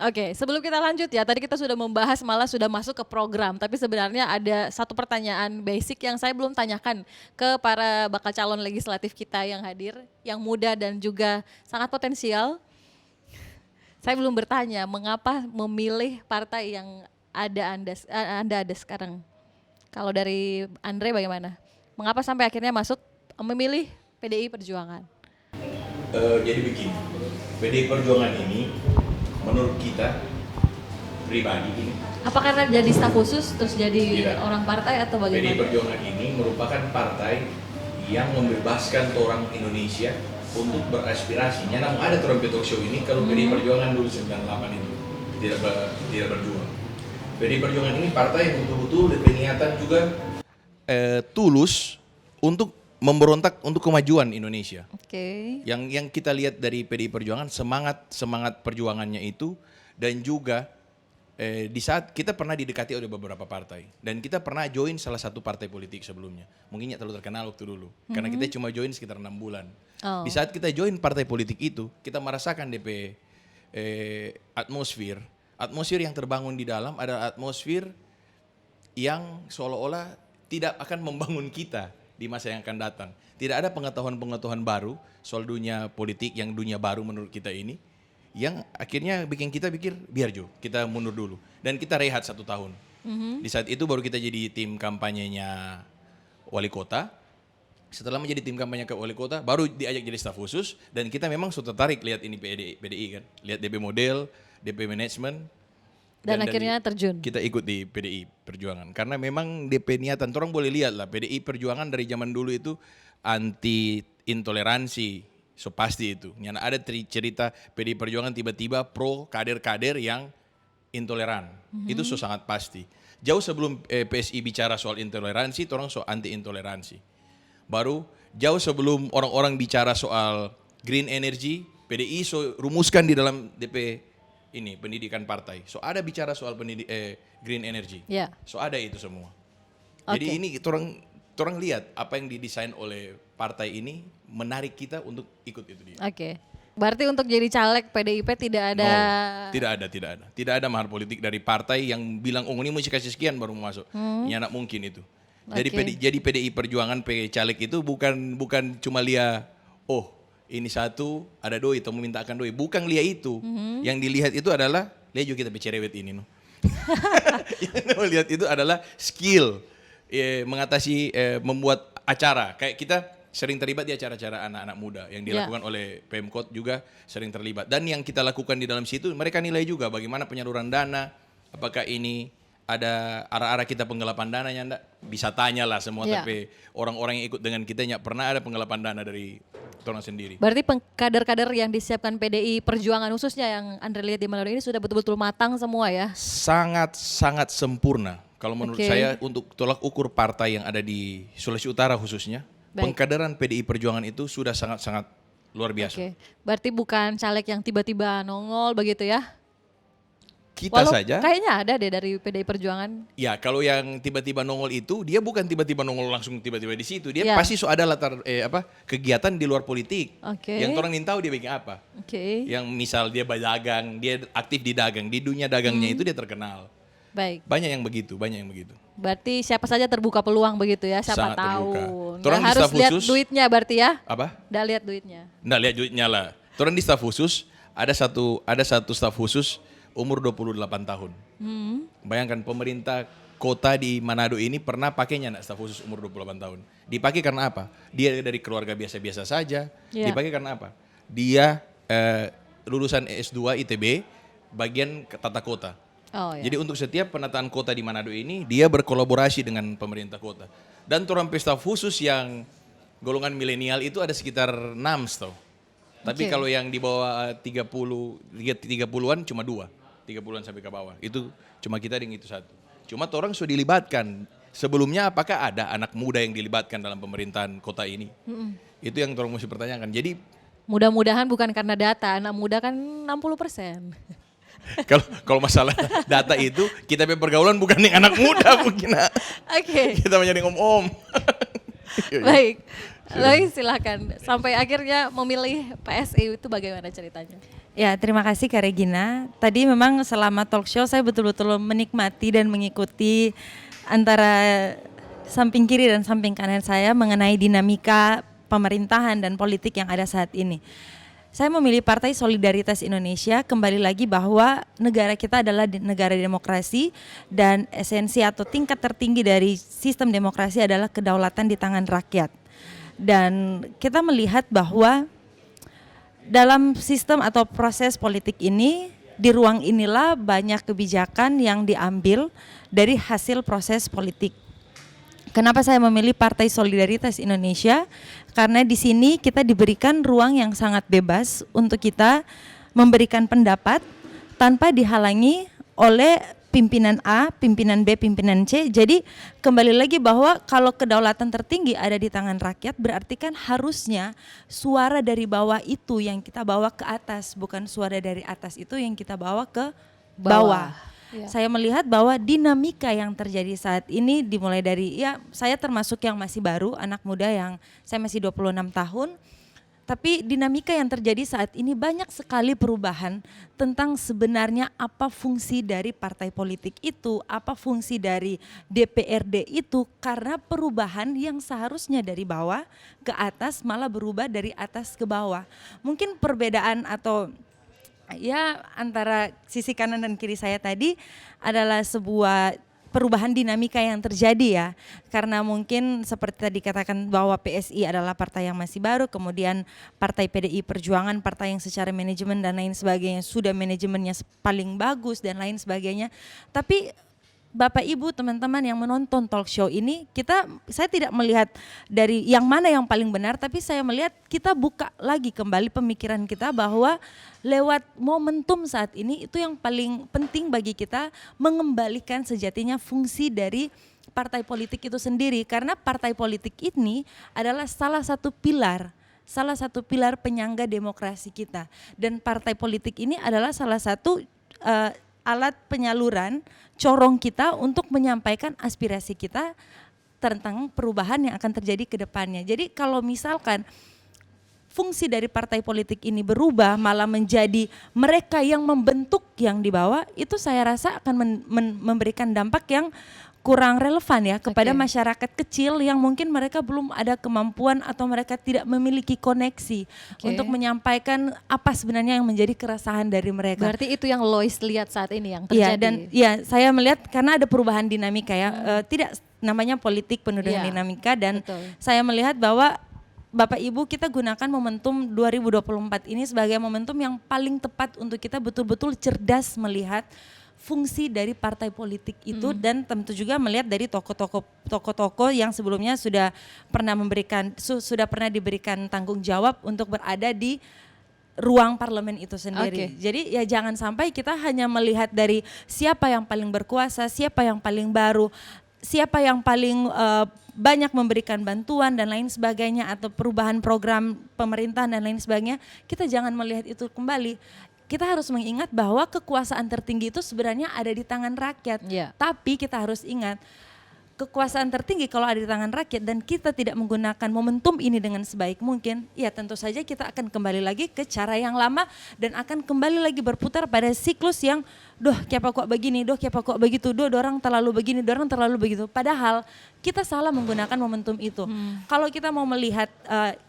Oke, sebelum kita lanjut ya, tadi kita sudah membahas malah sudah masuk ke program, tapi sebenarnya ada satu pertanyaan basic yang saya belum tanyakan ke para bakal calon legislatif kita yang hadir, yang muda dan juga sangat potensial. Saya belum bertanya mengapa memilih partai yang Anda ada sekarang. Kalau dari Andre bagaimana? Mengapa sampai akhirnya masuk memilih PDI Perjuangan? Jadi begini, PDI Perjuangan ini menurut kita pribadi ini. Apa karena jadi staf khusus terus jadi Tidak. orang partai atau PDI bagaimana? Perjuangan ini merupakan partai yang membebaskan orang Indonesia untuk beraspirasi. Namun ada orang talk show ini kalau PDI Perjuangan dulu 98 itu tidak berjuang. PDI Perjuangan ini partai yang betul-betul berniatan juga tulus untuk memberontak untuk kemajuan Indonesia. Oke. Yang kita lihat dari PDI Perjuangan semangat perjuangannya itu, dan juga di saat kita pernah didekati oleh beberapa partai dan kita pernah join salah satu partai politik sebelumnya. Mungkin nggak terlalu terkenal waktu dulu karena kita cuma join sekitar 6 bulan. Oh. Di saat kita join partai politik itu, kita merasakan DP atmosfer yang terbangun di dalam adalah atmosfer yang seolah-olah tidak akan membangun kita di masa yang akan datang. Tidak ada pengetahuan-pengetahuan baru soal dunia politik yang dunia baru menurut kita ini, yang akhirnya bikin kita pikir biar Jo, kita mundur dulu. Dan kita rehat 1 tahun. Di saat itu baru kita jadi tim kampanyenya wali kota. Setelah menjadi tim kampanye ke wali kota, baru diajak jadi staf khusus. Dan kita memang sudah tertarik lihat ini PDI kan. Lihat DP model, DP manajemen. Dan akhirnya terjun. Kita ikut di PDI Perjuangan karena memang DP niatan. Orang boleh lihat lah PDI Perjuangan dari zaman dulu itu anti intoleransi, so pasti itu. Yang ada cerita PDI Perjuangan tiba-tiba pro kader-kader yang intoleran, itu so sangat pasti. Jauh sebelum PSI bicara soal intoleransi, orang so anti intoleransi. Baru jauh sebelum orang-orang bicara soal green energy, PDI so rumuskan di dalam DP ini pendidikan partai. So ada bicara soal green energy. Ya. So ada itu semua. Oke. Jadi ini orang lihat apa yang didesain oleh partai ini menarik kita untuk ikut itu dia. Oke. Berarti untuk jadi caleg PDIP tidak ada. Tidak ada mahar politik dari partai yang bilang oh ini mesti kasih sekian baru mau masuk. Ya nak mungkin itu. Jadi Oke. jadi PDI Perjuangan caleg itu bukan cuma lihat oh ini satu ada doi atau memintakan doi, bukan lihat itu. Yang dilihat itu adalah lihat juga kita cerewet ini no. Yang lihat itu adalah skill mengatasi membuat acara. Kayak kita sering terlibat di acara-acara anak-anak muda yang dilakukan oleh Pemkot juga sering terlibat. Dan yang kita lakukan di dalam situ mereka nilai juga bagaimana penyaluran dana, apakah ini ada arah-arah kita penggelapan dananya enggak? Bisa tanyalah semua, tapi orang-orang yang ikut dengan kita enggak pernah ada penggelapan dana dari orang sendiri. Berarti kader-kader yang disiapkan PDI Perjuangan khususnya yang Andre lihat di Manado ini sudah betul-betul matang semua ya? Sangat sempurna. Kalau menurut saya untuk tolak ukur partai yang ada di Sulawesi Utara khususnya, pengkaderan PDI Perjuangan itu sudah sangat luar biasa. Oke. Berarti bukan caleg yang tiba-tiba nongol begitu ya? Kita saja. Kayaknya ada deh dari PDI Perjuangan. Ya, kalau yang tiba-tiba nongol itu dia bukan tiba-tiba nongol langsung tiba-tiba di situ. Dia pasti ada latar kegiatan di luar politik. Oke. Yang orang ingin tahu dia bikin apa. Oke. Yang misal dia berdagang, dia aktif di dagang, di dunia dagangnya itu dia terkenal. Baik. Banyak yang begitu. Berarti siapa saja terbuka peluang begitu ya, siapa Sangat tahu. terbuka. Nggak harus lihat duitnya berarti ya? Apa? Nggak lihat duitnya. Nggak lihat duitnya lah. Orang di staf khusus ada satu staf khusus umur 28 tahun. Bayangkan pemerintah kota di Manado ini pernah pakainya anak staf khusus umur 28 tahun. Dipakai karena apa? Dia dari keluarga biasa-biasa saja. Dipakai karena apa? Dia lulusan S2 ITB bagian tata kota. Oh, ya. Jadi untuk setiap penataan kota di Manado ini dia berkolaborasi dengan pemerintah kota. Dan orang staf khusus yang golongan milenial itu ada sekitar 6 tau. Tapi kalau yang di bawah 30-an cuma 2. 30-an sampai ke bawah. Itu cuma kita dengan itu satu. Cuma orang sudah dilibatkan. Sebelumnya apakah ada anak muda yang dilibatkan dalam pemerintahan kota ini? Itu yang orang mesti pertanyakan. Jadi mudah-mudahan bukan karena data, anak muda kan 60%. kalau masalah data itu kita pergaulan bukan yang anak muda mungkin. Oke. Kita menjadi om-om. Baik. Lalu silakan. Sampai akhirnya memilih PSI itu bagaimana ceritanya? Ya, terima kasih Kak Regina. Tadi memang selama talk show saya betul-betul menikmati dan mengikuti antara samping kiri dan samping kanan saya mengenai dinamika pemerintahan dan politik yang ada saat ini. Saya memilih Partai Solidaritas Indonesia kembali lagi bahwa negara kita adalah negara demokrasi dan esensi atau tingkat tertinggi dari sistem demokrasi adalah kedaulatan di tangan rakyat. Dan kita melihat bahwa dalam sistem atau proses politik ini, di ruang inilah banyak kebijakan yang diambil dari hasil proses politik. Kenapa saya memilih Partai Solidaritas Indonesia? Karena di sini kita diberikan ruang yang sangat bebas untuk kita memberikan pendapat tanpa dihalangi oleh pimpinan A, pimpinan B, pimpinan C. Jadi kembali lagi bahwa kalau kedaulatan tertinggi ada di tangan rakyat, berarti kan harusnya suara dari bawah itu yang kita bawa ke atas, bukan suara dari atas itu yang kita bawa ke bawah. Ya. Saya melihat bahwa dinamika yang terjadi saat ini dimulai dari, ya saya termasuk yang masih baru, anak muda yang saya masih 26 tahun. Tapi dinamika yang terjadi saat ini banyak sekali perubahan tentang sebenarnya apa fungsi dari partai politik itu, apa fungsi dari DPRD itu, karena perubahan yang seharusnya dari bawah ke atas malah berubah dari atas ke bawah. Mungkin perbedaan atau ya antara sisi kanan dan kiri saya tadi adalah sebuah perubahan dinamika yang terjadi ya, karena mungkin seperti tadi katakan bahwa PSI adalah partai yang masih baru, kemudian partai PDI Perjuangan, partai yang secara manajemen dan lain sebagainya sudah manajemennya paling bagus dan lain sebagainya. Tapi Bapak Ibu teman-teman yang menonton talk show ini, saya tidak melihat dari yang mana yang paling benar, tapi saya melihat kita buka lagi kembali pemikiran kita bahwa lewat momentum saat ini itu yang paling penting bagi kita mengembalikan sejatinya fungsi dari partai politik itu sendiri, karena partai politik ini adalah salah satu pilar penyangga demokrasi kita, dan partai politik ini adalah salah satu alat penyaluran corong kita untuk menyampaikan aspirasi kita tentang perubahan yang akan terjadi ke depannya. Jadi kalau misalkan fungsi dari partai politik ini berubah malah menjadi mereka yang membentuk yang di bawah, itu saya rasa akan memberikan dampak yang kurang relevan ya kepada masyarakat kecil yang mungkin mereka belum ada kemampuan atau mereka tidak memiliki koneksi untuk menyampaikan apa sebenarnya yang menjadi keresahan dari mereka. Berarti itu yang Lois lihat saat ini yang terjadi. Iya, dan ya saya melihat karena ada perubahan dinamika ya, tidak namanya politik penuh dengan dinamika, dan saya melihat bahwa Bapak Ibu kita gunakan momentum 2024 ini sebagai momentum yang paling tepat untuk kita betul-betul cerdas melihat fungsi dari partai politik itu, dan tentu juga melihat dari tokoh-tokoh yang sebelumnya sudah pernah diberikan tanggung jawab untuk berada di ruang parlemen itu sendiri. Jadi ya jangan sampai kita hanya melihat dari siapa yang paling berkuasa, siapa yang paling baru, siapa yang paling banyak memberikan bantuan dan lain sebagainya, atau perubahan program pemerintahan dan lain sebagainya. Kita jangan melihat itu kembali. Kita harus mengingat bahwa kekuasaan tertinggi itu sebenarnya ada di tangan rakyat. Tapi kita harus ingat, kekuasaan tertinggi kalau ada di tangan rakyat dan kita tidak menggunakan momentum ini dengan sebaik mungkin, ya tentu saja kita akan kembali lagi ke cara yang lama dan akan kembali lagi berputar pada siklus yang kenapa kok begini, kenapa kok begitu, orang terlalu begini, orang terlalu begitu. Padahal kita salah menggunakan momentum itu. Kalau kita mau melihat,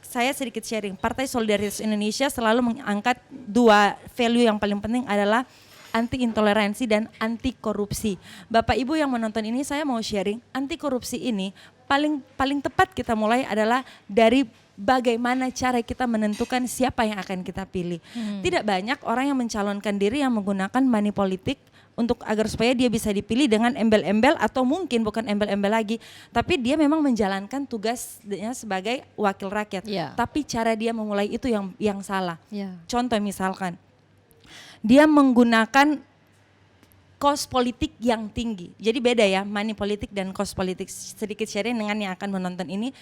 saya sedikit sharing, Partai Solidaritas Indonesia selalu mengangkat dua value yang paling penting adalah anti intoleransi dan anti korupsi. Bapak Ibu yang menonton ini, saya mau sharing, anti korupsi ini paling tepat kita mulai adalah dari bagaimana cara kita menentukan siapa yang akan kita pilih. Tidak banyak orang yang mencalonkan diri yang menggunakan money politik untuk agar supaya dia bisa dipilih dengan embel-embel, atau mungkin bukan embel-embel lagi, tapi dia memang menjalankan tugasnya sebagai wakil rakyat. Tapi cara dia memulai itu yang salah. Contoh misalkan, dia menggunakan kos politik yang tinggi. Jadi beda ya, money politik dan kos politik. Sedikit sharing dengan yang akan menonton ini.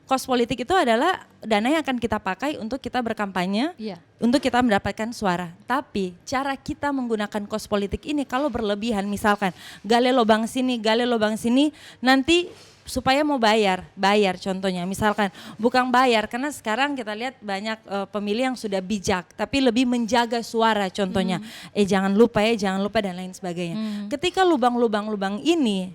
Kos politik itu adalah dana yang akan kita pakai untuk kita berkampanye, untuk kita mendapatkan suara. Tapi cara kita menggunakan kos politik ini kalau berlebihan, misalkan gali lubang sini, nanti supaya mau bayar contohnya. Misalkan bukan bayar karena sekarang kita lihat banyak pemilih yang sudah bijak tapi lebih menjaga suara contohnya. Jangan lupa dan lain sebagainya. Ketika lubang-lubang ini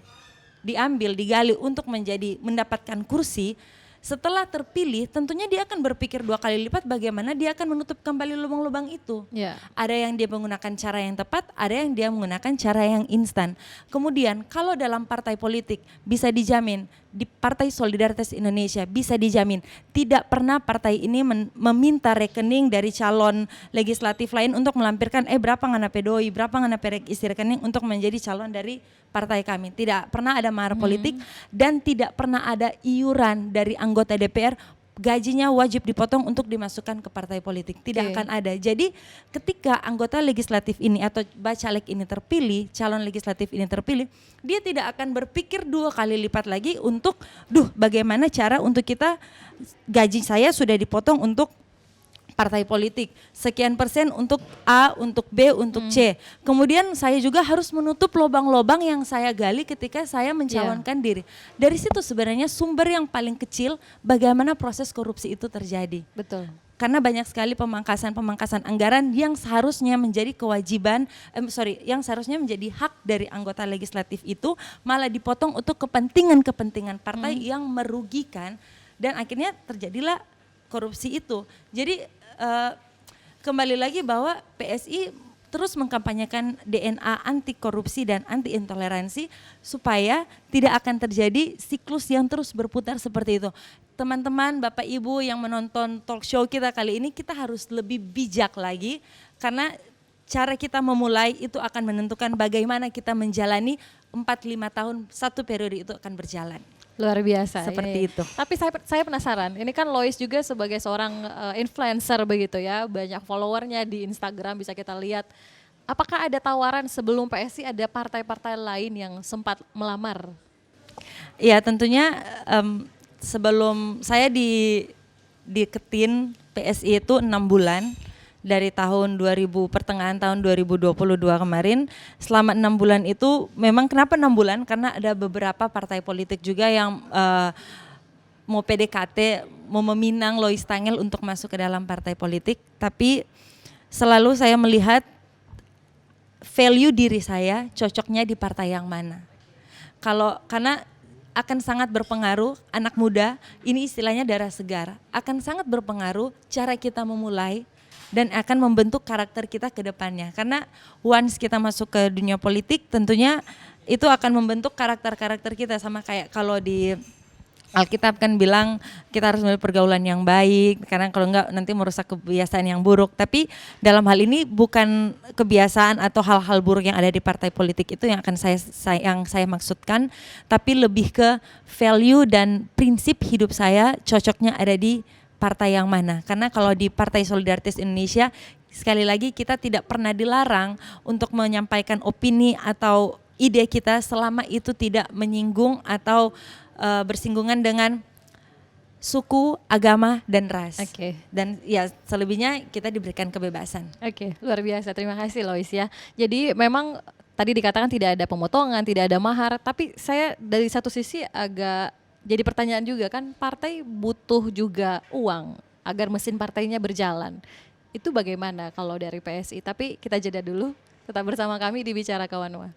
digali untuk mendapatkan kursi, setelah terpilih tentunya dia akan berpikir 2 kali lipat bagaimana dia akan menutup kembali lubang-lubang itu. Ada yang dia menggunakan cara yang tepat, ada yang dia menggunakan cara yang instan. Kemudian kalau dalam partai politik bisa dijamin, di Partai Solidaritas Indonesia bisa dijamin tidak pernah partai ini meminta rekening dari calon legislatif lain untuk melampirkan berapa ngana pedoi, berapa ngana perek isi rekening untuk menjadi calon dari partai kami. Tidak pernah ada mahar politik dan tidak pernah ada iuran dari anggota DPR gajinya wajib dipotong untuk dimasukkan ke partai politik. Tidak akan ada. Jadi ketika anggota legislatif ini atau bacalek ini terpilih, calon legislatif ini terpilih, dia tidak akan berpikir 2 kali lipat lagi untuk bagaimana cara untuk kita, gaji saya sudah dipotong untuk partai politik, sekian persen untuk A, untuk B, untuk C. Kemudian saya juga harus menutup lubang-lubang yang saya gali ketika saya mencalonkan diri. Dari situ sebenarnya sumber yang paling kecil bagaimana proses korupsi itu terjadi. Betul. Karena banyak sekali pemangkasan anggaran yang seharusnya menjadi kewajiban, yang seharusnya menjadi hak dari anggota legislatif itu malah dipotong untuk kepentingan partai yang merugikan dan akhirnya terjadilah korupsi itu. Jadi kembali lagi bahwa PSI terus mengkampanyekan DNA anti korupsi dan anti intoleransi supaya tidak akan terjadi siklus yang terus berputar seperti itu. Teman-teman, Bapak Ibu yang menonton talk show kita kali ini, kita harus lebih bijak lagi karena cara kita memulai itu akan menentukan bagaimana kita menjalani 4-5 tahun satu periode itu akan berjalan. Luar biasa. Seperti itu. Tapi saya penasaran, ini kan Lois juga sebagai seorang influencer begitu ya, banyak followernya di Instagram bisa kita lihat. Apakah ada tawaran sebelum PSI ada partai-partai lain yang sempat melamar? Ya tentunya sebelum saya diketin PSI itu 6 bulan. Dari tahun pertengahan tahun 2022 kemarin, selama 6 bulan itu memang kenapa 6 bulan? Karena ada beberapa partai politik juga yang mau PDKT, mau meminang Lois Tangel untuk masuk ke dalam partai politik. Tapi selalu saya melihat value diri saya cocoknya di partai yang mana. Karena akan sangat berpengaruh anak muda, ini istilahnya darah segar, akan sangat berpengaruh cara kita memulai dan akan membentuk karakter kita ke depannya. Karena once kita masuk ke dunia politik tentunya itu akan membentuk karakter-karakter kita, sama kayak kalau di Alkitab kan bilang kita harus memilih pergaulan yang baik karena kalau enggak nanti merusak kebiasaan yang buruk. Tapi dalam hal ini bukan kebiasaan atau hal-hal buruk yang ada di partai politik itu yang akan saya maksudkan, tapi lebih ke value dan prinsip hidup saya cocoknya ada di partai yang mana. Karena kalau di Partai Solidaritas Indonesia sekali lagi kita tidak pernah dilarang untuk menyampaikan opini atau ide kita selama itu tidak menyinggung atau bersinggungan dengan suku, agama, dan ras. Dan ya selebihnya kita diberikan kebebasan. Luar biasa. Terima kasih Lois ya. Jadi memang tadi dikatakan tidak ada pemotongan, tidak ada mahar, tapi saya dari satu sisi agak jadi pertanyaan juga kan, partai butuh juga uang agar mesin partainya berjalan. Itu bagaimana kalau dari PSI? Tapi kita jeda dulu, tetap bersama kami di Bicara Kawanwa.